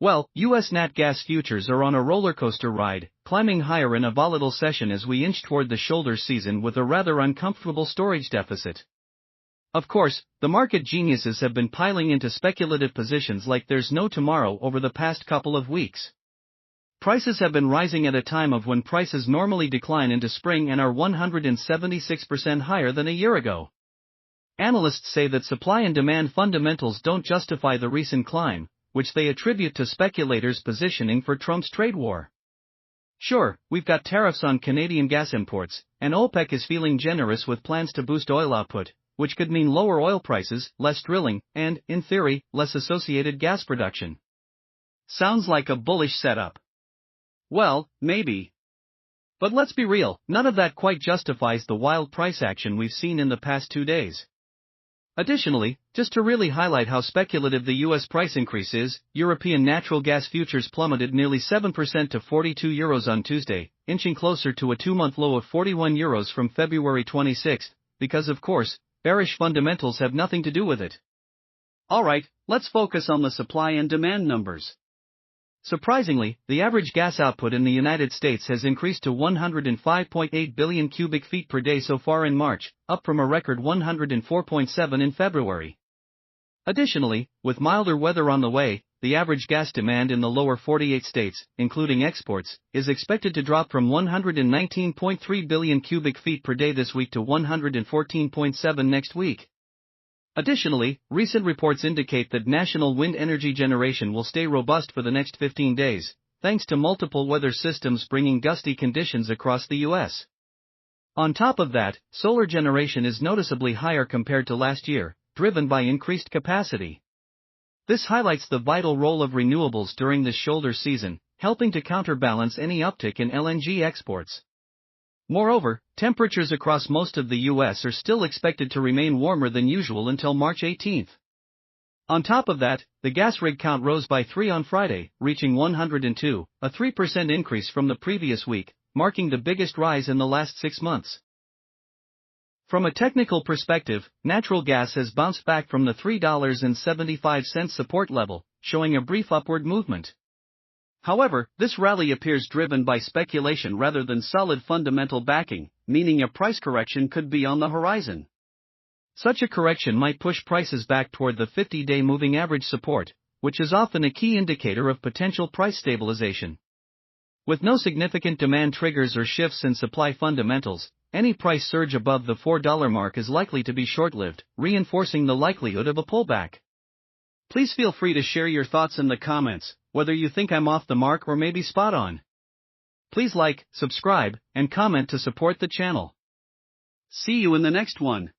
Well, US nat gas futures are on a roller coaster ride, climbing higher in a volatile session as we inch toward the shoulder season with a rather uncomfortable storage deficit. Of course, the market geniuses have been piling into speculative positions like there's no tomorrow over the past couple of weeks. Prices have been rising at a time of when prices normally decline into spring and are 176% higher than a year ago. Analysts say that supply and demand fundamentals don't justify the recent climb, which they attribute to speculators positioning for Trump's trade war. Sure, we've got tariffs on Canadian gas imports, and OPEC is feeling generous with plans to boost oil output, which could mean lower oil prices, less drilling, and, in theory, less associated gas production. Sounds like a bullish setup. Well, maybe. But let's be real, none of that quite justifies the wild price action we've seen in the past 2 days. Additionally, just to really highlight how speculative the US price increase is, European natural gas futures plummeted nearly 7% to €42 on Tuesday, inching closer to a 2-month low of €41 from February 26, because of course, bearish fundamentals have nothing to do with it. Alright, let's focus on the supply and demand numbers. Surprisingly, the average gas output in the United States has increased to 105.8 billion cubic feet per day so far in March, up from a record 104.7 in February. Additionally, with milder weather on the way, the average gas demand in the lower 48 states, including exports, is expected to drop from 119.3 billion cubic feet per day this week to 114.7 next week. Additionally, recent reports indicate that national wind energy generation will stay robust for the next 15 days, thanks to multiple weather systems bringing gusty conditions across the U.S. On top of that, solar generation is noticeably higher compared to last year, driven by increased capacity. This highlights the vital role of renewables during this shoulder season, helping to counterbalance any uptick in LNG exports. Moreover, temperatures across most of the U.S. are still expected to remain warmer than usual until March 18. On top of that, the gas rig count rose by 3 on Friday, reaching 102, a 3% increase from the previous week, marking the biggest rise in the last 6 months. From a technical perspective, natural gas has bounced back from the $3.75 support level, showing a brief upward movement. However, this rally appears driven by speculation rather than solid fundamental backing, meaning a price correction could be on the horizon. Such a correction might push prices back toward the 50-day moving average support, which is often a key indicator of potential price stabilization. With no significant demand triggers or shifts in supply fundamentals, any price surge above the $4 mark is likely to be short-lived, reinforcing the likelihood of a pullback. Please feel free to share your thoughts in the comments, whether you think I'm off the mark or maybe spot on. Please like, subscribe, and comment to support the channel. See you in the next one.